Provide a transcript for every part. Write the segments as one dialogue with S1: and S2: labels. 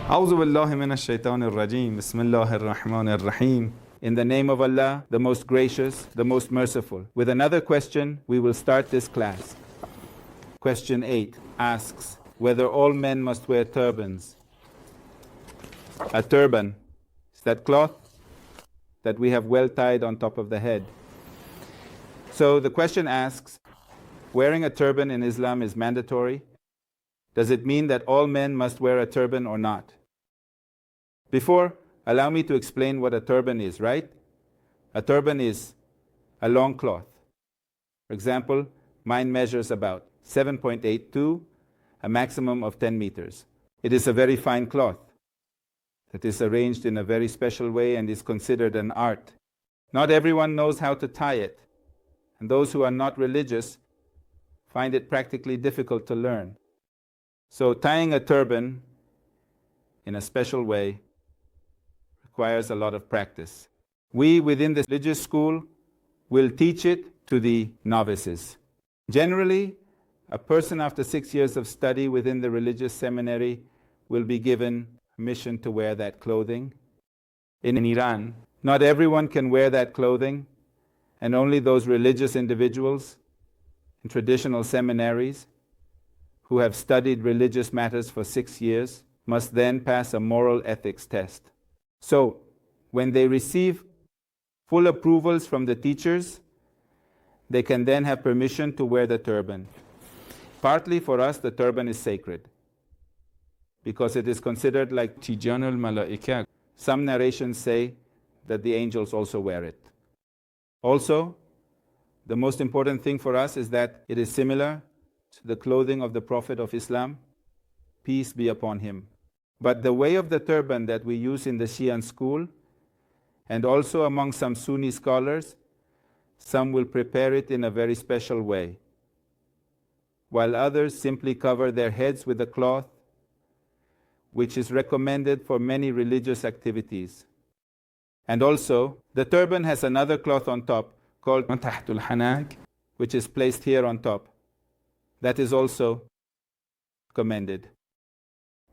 S1: أعوذ بالله من الشيطان الرجيم بسم الله الرحمن الرحيم. In the name of Allah, the most gracious, the most merciful. With another question, we will start this class. Question 8 asks whether all men must wear turbans. A turban is that cloth that we have well tied on top of the head. So the question asks, wearing a turban in Islam is mandatory. Does it mean that all men must wear a turban or not? Before, allow me to explain what a turban is, right? A turban is a long cloth. For example, mine measures about 7.8 to a maximum of 10 meters. It is a very fine cloth that is arranged in a very special way and is considered an art. Not everyone knows how to tie it, and those who are not religious find it practically difficult to learn. So tying a turban in a special way requires a lot of practice. We within the religious school will teach it to the novices. Generally, a person after 6 years of study within the religious seminary will be given permission to wear that clothing. In Iran, not everyone can wear that clothing, and only those religious individuals in traditional seminaries who have studied religious matters for 6 years must then pass a moral ethics test. So, when they receive full approvals from the teachers, they can then have permission to wear the turban. Partly for us, the turban is sacred, because it is considered like Tijan al-Malaika. Some narrations say that the angels also wear it. Also, the most important thing for us is that it is similar to the clothing of the Prophet of Islam, peace be upon him. But the way of the turban that we use in the Shian school, and also among some Sunni scholars, some will prepare it in a very special way, while others simply cover their heads with a cloth, which is recommended for many religious activities. And also, the turban has another cloth on top called tahtul hanak, which is placed here on top. That is also commended.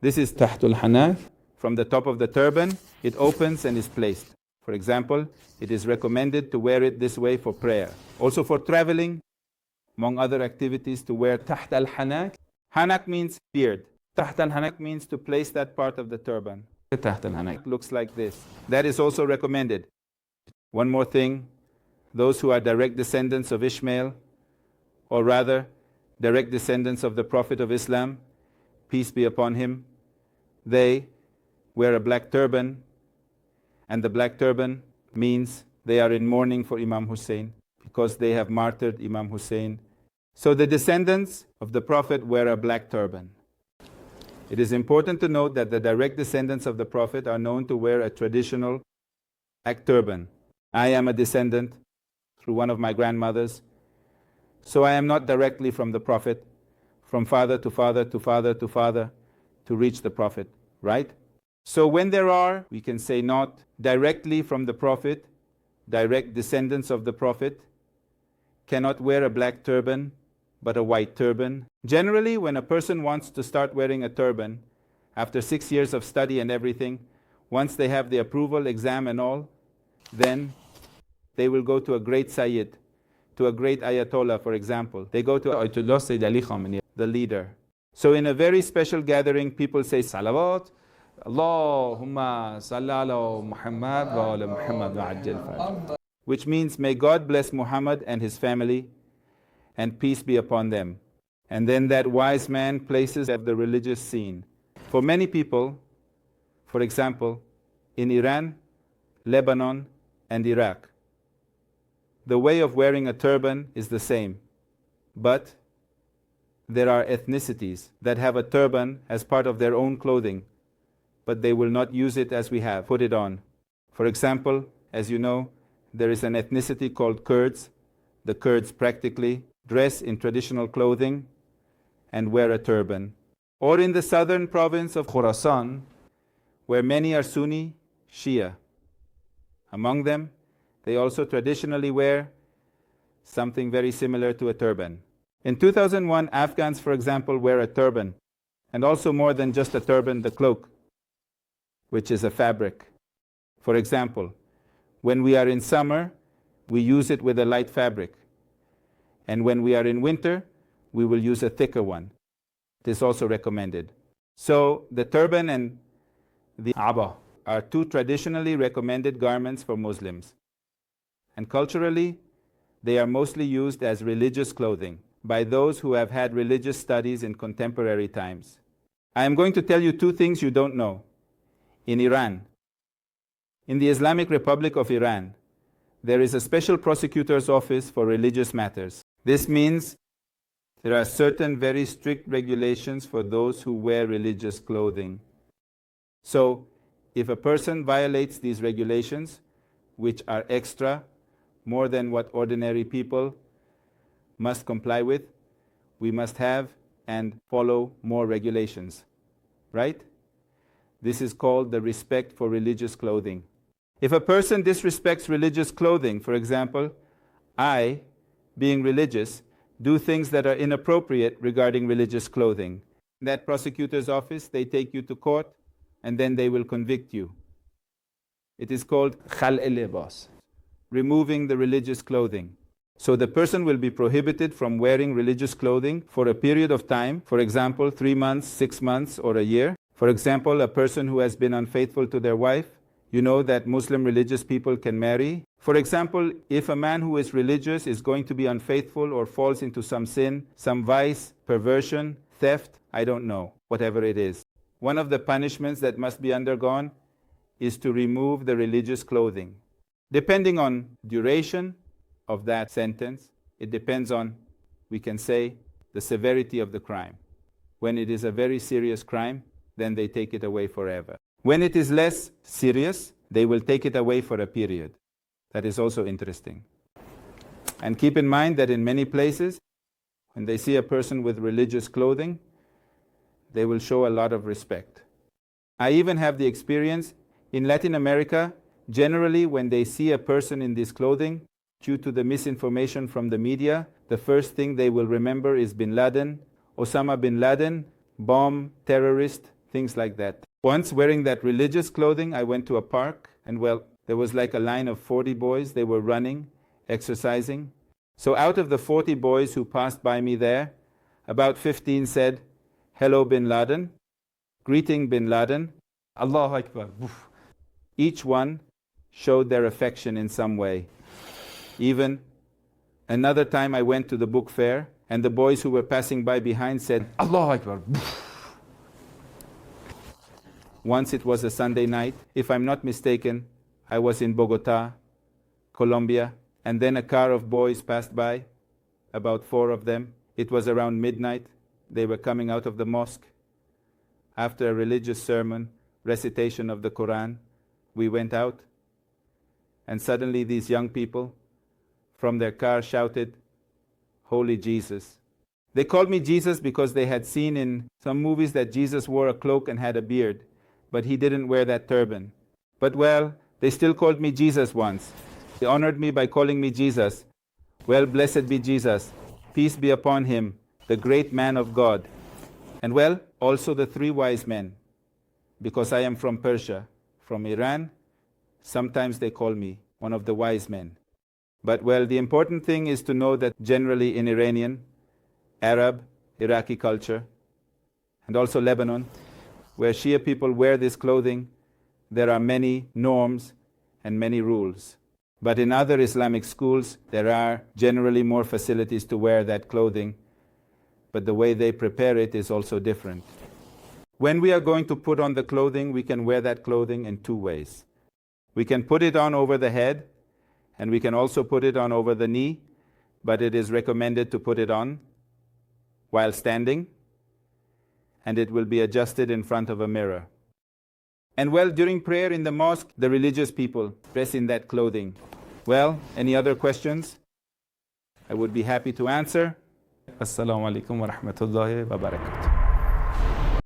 S1: This is tahtul hanak. From the top of the turban, it opens and is placed. For example, it is recommended to wear it this way for prayer. Also for traveling, among other activities, to wear taht al-hanak. Hanak means beard. Taht al-hanak means to place that part of the turban. Taht al-hanak looks like this. That is also recommended. One more thing, those who are direct descendants of Ishmael, or rather, direct descendants of the Prophet of Islam, peace be upon him, they wear a black turban, and the black turban means they are in mourning for Imam Hussein, because they have martyred Imam Hussein. So the descendants of the Prophet wear a black turban. It is important to note that the direct descendants of the Prophet are known to wear a traditional black turban. I am a descendant through one of my grandmothers, so I am not directly from the Prophet, from father to father to father to father to reach the Prophet, right? So when there are, we can say not directly from the Prophet, direct descendants of the Prophet cannot wear a black turban but a white turban. Generally, when a person wants to start wearing a turban, after 6 years of study and everything, once they have the approval exam and all, then they will go to a great Sayyid, to a great Ayatollah, for example. They go to Ayatollah Sayyid Ali Khamenei, the leader. So in a very special gathering, people say salawat, Allahumma salli ala Muhammad wa ala Muhammad wa ajjal faraj, which means may God bless Muhammad and his family and peace be upon them. And then that wise man places at the religious scene. For many people, for example, in Iran, Lebanon and Iraq, the way of wearing a turban is the same, but there are ethnicities that have a turban as part of their own clothing, but they will not use it as we have, put it on. For example, as you know, there is an ethnicity called Kurds. The Kurds practically dress in traditional clothing and wear a turban. Or in the southern province of Khorasan, where many are Sunni, Shia. Among them, they also traditionally wear something very similar to a turban. In 2001, Afghans, for example, wear a turban, and also more than just a turban, the cloak. which is a fabric. For example, when we are in summer, we use it with a light fabric. And when we are in winter, we will use a thicker one. It is also recommended. So the turban and the aba are two traditionally recommended garments for Muslims. And culturally, they are mostly used as religious clothing by those who have had religious studies in contemporary times. I am going to tell you two things you don't know. In Iran, in the Islamic Republic of Iran, there is a special prosecutor's office for religious matters. This means there are certain very strict regulations for those who wear religious clothing. So, if a person violates these regulations, which are extra, more than what ordinary people must comply with, we must have and follow more regulations. Right? This is called the respect for religious clothing. If a person disrespects religious clothing, for example, I, being religious, do things that are inappropriate regarding religious clothing. In that prosecutor's office, they take you to court, and then they will convict you. It is called khal'il libas, removing the religious clothing. So the person will be prohibited from wearing religious clothing for a period of time, for example, 3 months, 6 months, or a year. For example, a person who has been unfaithful to their wife, you know that Muslim religious people can marry. For example, if a man who is religious is going to be unfaithful or falls into some sin, some vice, perversion, theft, I don't know, whatever it is. One of the punishments that must be undergone is to remove the religious clothing. Depending on duration of that sentence, it depends on, we can say, the severity of the crime. When it is a very serious crime, then they take it away forever. When it is less serious, they will take it away for a period. That is also interesting. And keep in mind that in many places, when they see a person with religious clothing, they will show a lot of respect. I even have the experience in Latin America, generally when they see a person in this clothing, due to the misinformation from the media, the first thing they will remember is Bin Laden, Osama bin Laden, bomb, terrorist, things like that. Once wearing that religious clothing, I went to a park and there was like a line of 40 boys. They were running, exercising. So out of the 40 boys who passed by me there, about 15 said, "Hello Bin Laden," greeting Bin Laden, Allahu Akbar. Each one showed their affection in some way. Even another time I went to the book fair and the boys who were passing by behind said, Allahu Akbar. Once it was a Sunday night, if I'm not mistaken, I was in Bogota, Colombia, and then a car of boys passed by, about 4 of them. It was around midnight. They were coming out of the mosque. After a religious sermon, recitation of the Quran, we went out, and suddenly these young people from their car shouted, "Holy Jesus." They called me Jesus because they had seen in some movies that Jesus wore a cloak and had a beard, but he didn't wear that turban. But they still called me Jesus once. They honored me by calling me Jesus. Well, blessed be Jesus. Peace be upon him, the great man of God. And also the 3 wise men, because I am from Persia, from Iran. Sometimes they call me one of the wise men. But the important thing is to know that generally in Iranian, Arab, Iraqi culture, and also Lebanon, where Shia people wear this clothing, there are many norms and many rules. But in other Islamic schools, there are generally more facilities to wear that clothing, but the way they prepare it is also different. When we are going to put on the clothing, we can wear that clothing in 2 ways. We can put it on over the head, and we can also put it on over the knee, but it is recommended to put it on while standing, and it will be adjusted in front of a mirror. And during prayer in the mosque, the religious people dress in that clothing. Any other questions? I would be happy to answer. Assalamu alaikum wa rahmatullahi wa barakatuh.